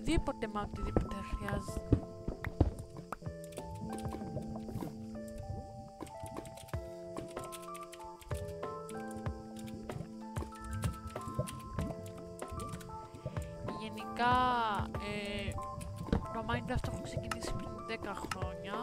οτιδήποτε χρειάζεται. Γενικά, το Minecraft το έχω ξεκινήσει πριν 10 χρόνια.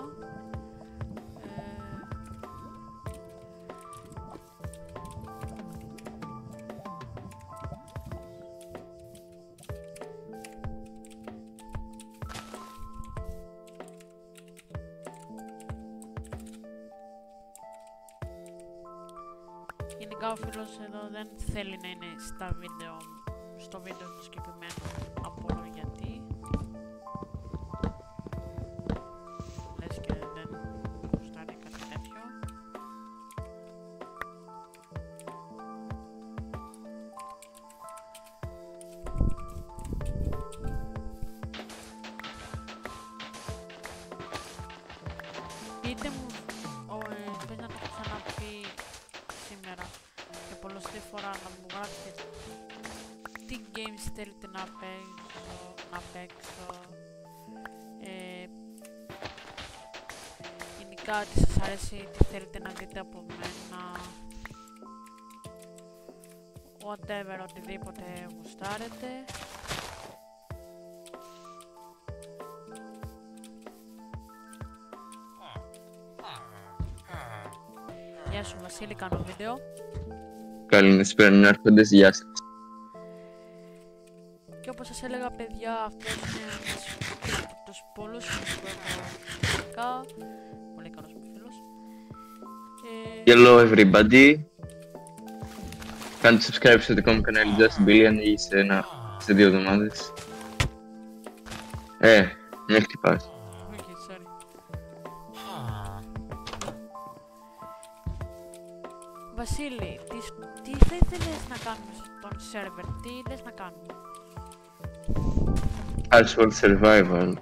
Γενικά ο φίλος εδώ δεν θέλει να είναι στο βίντεο το συγκεκριμένο, απορώ γιατί. Λες και δεν γουστάρει κάτι τέτοιο. Πείτε μου, πες να το έχω ξαναπεί σήμερα και πολλωστή φορά να μου γράψετε τι games θέλετε να παίξω, γενικά τι σας αρέσει, τι θέλετε να δείτε από μένα, whatever, οτιδήποτε γουστάρετε. Γεια σου Βασίλη, κάνω βίντεο. Καλησπέρα νεάρχοντες, γεια σας. Και όπως σας έλεγα παιδιά, αυτός είναι ένας από τους πολλούς φίλους που έχω γενικά. Πολύ καλός μου φίλος. Hello everybody. Κάντε subscribe στο δικό μου κανάλι Just Billy, ανοίγει σε 2 εβδομάδες. Με χτυπάς. Okay, sorry. Βασίλη, τι θα ήθελες να κάνουμε στον σερβερ, τι λες να κάνουμε? Household survival.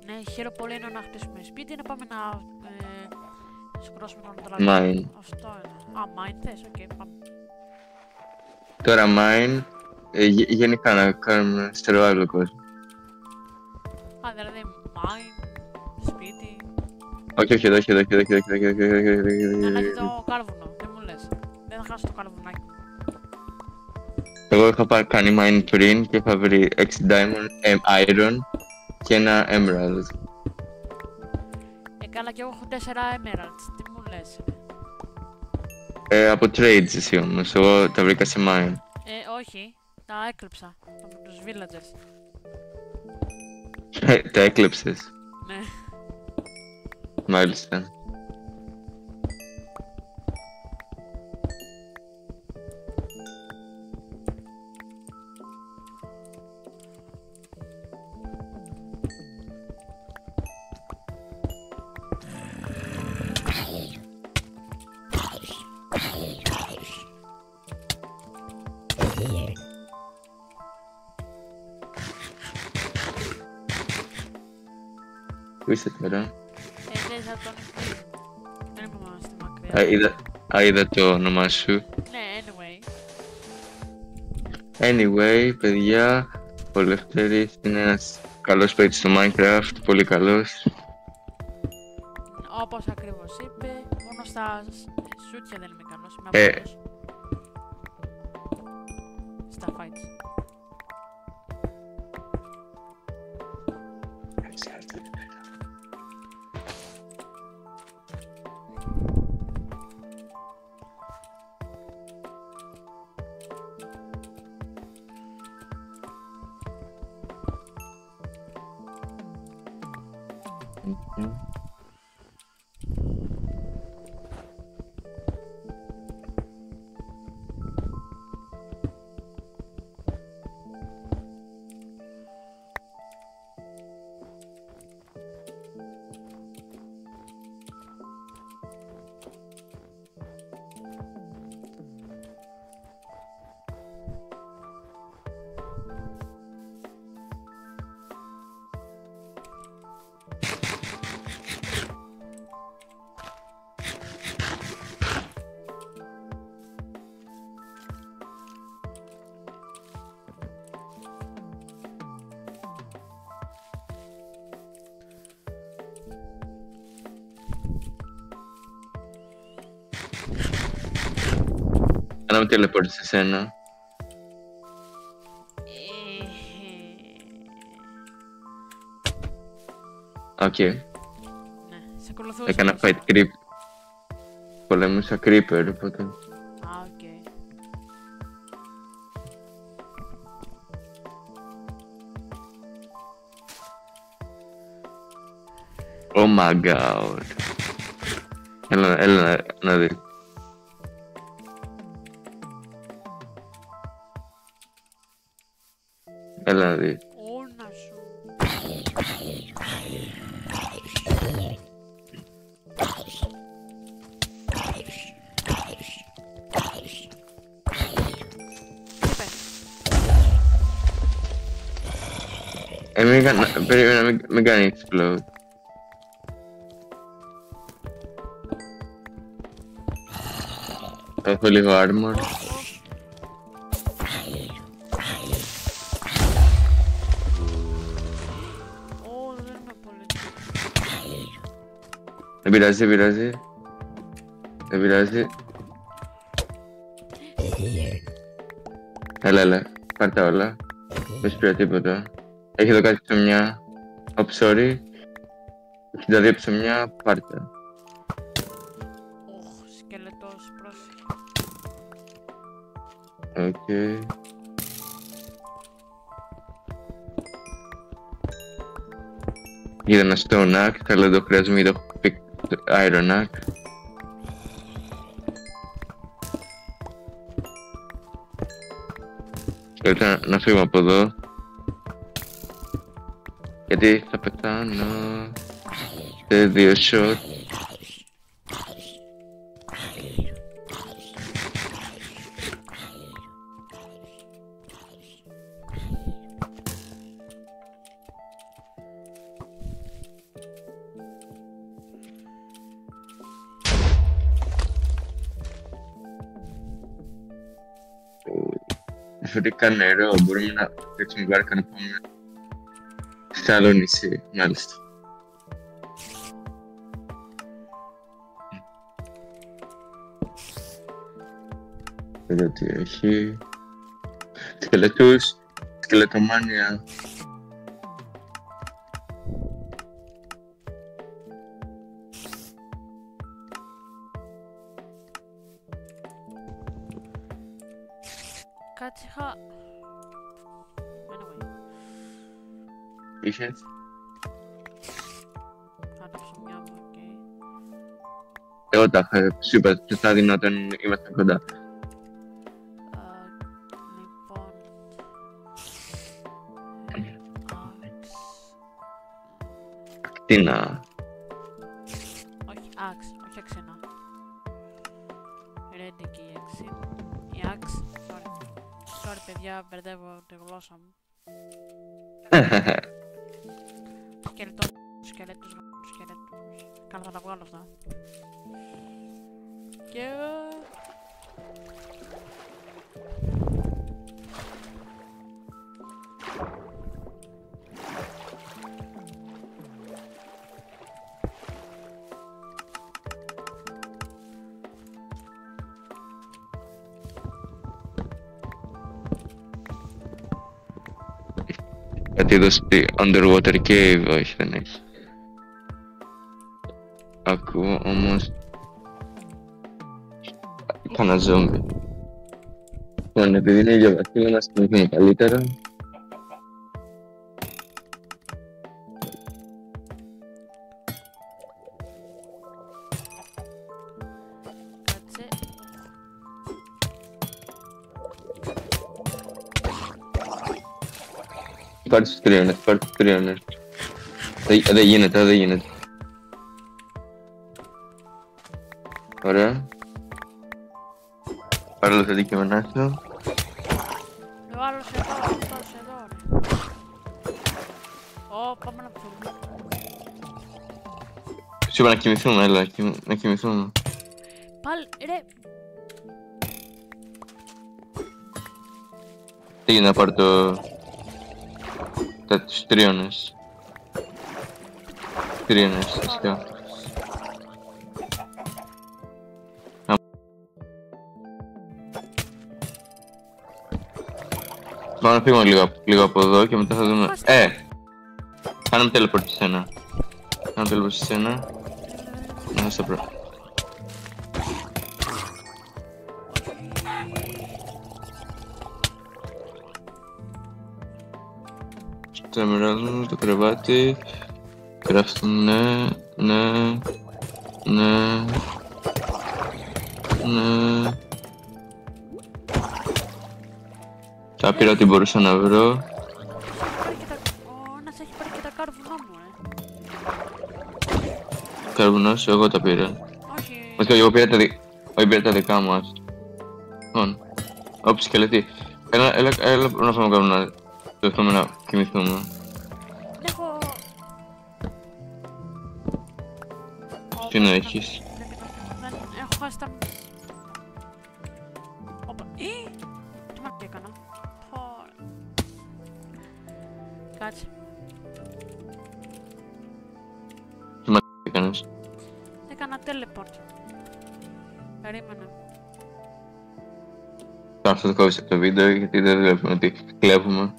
Ναι, χαίρομαι πολύ να χτίσουμε σπίτι, να πάμε να σκρώσουμε τον Mine. Αυτό είναι. Mine θες, οκ, πάμε. Τώρα mine, γενικά να κάνουμε survival κόσμο. Δηλαδή mine, σπίτι. Όχι, εδώ. Να έχει το κάρβουνο, δεν μου λες. Δεν θα χάσω το καρβουνάκι. Εγώ είχα κάνει mine πριν και είχα βρει 6 diamond, iron και ένα emerald. Καλά, και εγώ έχω 4 emeralds, τι μου λες? Από trades εσύ όμως, εγώ τα βρήκα σε mine. Όχι, τα έκλεψα από τους villagers. Τα έκλεψες. Ναι. Μάλιστα. Πού είσαι τώρα? Δεν θα τον πει. Δεν είμαστε μακριά. Είδα το όνομά σου. Ναι, Anyway, παιδιά, ο Λευτέρης είναι ένας καλός παίκτης στο Minecraft, πολύ καλός. Όπως ακριβώς είπε, μόνο στα σούτια δεν είμαι καλός, είμαι απλός. Στα fights. με τηλεπόρτει σε σένα. Οκ. Ναι, σε ακολουθούσα. Έκανα fight creep. Πολέμουσα creeper, οπότε... Α, οκ. Oh my god. Έλα να δεις. Έλα να δεις. Όνα σου. Περίμενα, μην κάνει explode. Έχω λίγο armor. Δεν είναι πολύ. Δεν πειράζει, δεν πειράζει. Δεν πειράζει. Έλα, πάρ' τα όλα. Δεν σου πήρα τίποτα. Έχει εδώ κάτι ψωμιά. Oh, sorry. 62 ψωμιά, πάρ' τα. Σκελετός, πρόσεχε. Οκ. Είδα ένα stone axe, αλλά δεν το χρειάζομαι γιατί έχω pick iron axe. Θέλω να φύγω από εδώ. Γιατί θα πεθάνω σε 2 shot. Βρήκα νερό, μπορούμε να φτιάξουμε βάρκα να πάμε σε άλλο νησί, μάλιστα. Εδώ τι έχει... Σκελετούς, σκελετομάνια. Κάτι είχα... Anyway. Είχες? Άρα ψωμιά μου, οκ. Εγώ τα είχα, σου είπα, ποιος θα δίνω όταν ήμασταν κοντά. Λοιπόν... Ακτίνα. Όχι, όχι αξίνα. Ready και η αξί. Η αξ, sorry παιδιά, μπερδεύω τη γλώσσα μου. Σκελετός. Καλά θα τα βγάλω αυτά. Και... Κάτι εδώ στη underwater cave, όχι δεν έχει. Ακούω όμως... Κάνα ζόμπι. Λοιπόν, επειδή είναι ηλιοβασίλα να σκηνηθούμε καλύτερα. Κάτσε. Πάρε τους τρίωνες. Δεν γίνεται. Ωραία. Πάρε όλα τα αντικείμενά σου. Ο άλλος εδώ, αυτός εδώ ρε. Πάμε να ψωμί. Σου είπα να κοιμηθούμε, έλα, να κοιμηθούμε. Πάλι, ρε. Τι γίνεται να πάρω τους τρίωνες. Φυσικά. Πάμε να φύγουμε λίγο από εδώ και μετά θα δούμε. Κάναμε teleport σε σένα. Κάναμε teleport σε σένα. Να στο προ. Στο εμεράλ το κρεβάτι. Γράφουμε ναι. Τα πήρα ό,τι μπορούσα να βρω. Ο Άννας έχει πάρει και τα κάρβουνά μου, Καρβουνός, εγώ τα πήρα. Όχι. Όχι, εγώ πήρα τα δικά μου, ας. Λοιπόν, όπ, σκελετή. Έλα να φάμε καρβουνά. Το έχουμε να κοιμηθούμε. Έχω... Τι να έχεις? Δεν έχω χάσει τα... Όπα, τι μάρκη έκανα. Κάτσε. Τι μάρκη έκανες? Έκανα teleport. Περίμενε. Τώρα θα το κόβεις από το βίντεο γιατί δεν βλέπουμε ότι κλέβουμε.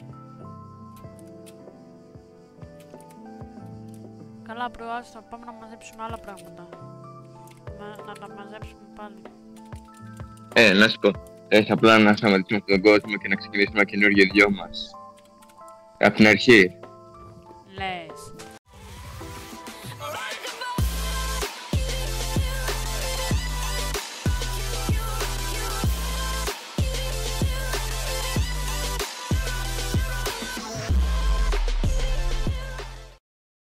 Καλά, προάστο, πάμε να μαζέψουμε άλλα πράγματα. Να τα μαζέψουμε πάλι. Να σου πω. Έχει απλά να σταματήσουμε τον κόσμο και να ξεκινήσουμε ένα καινούργιο δυο μας. Από την αρχή. Λες.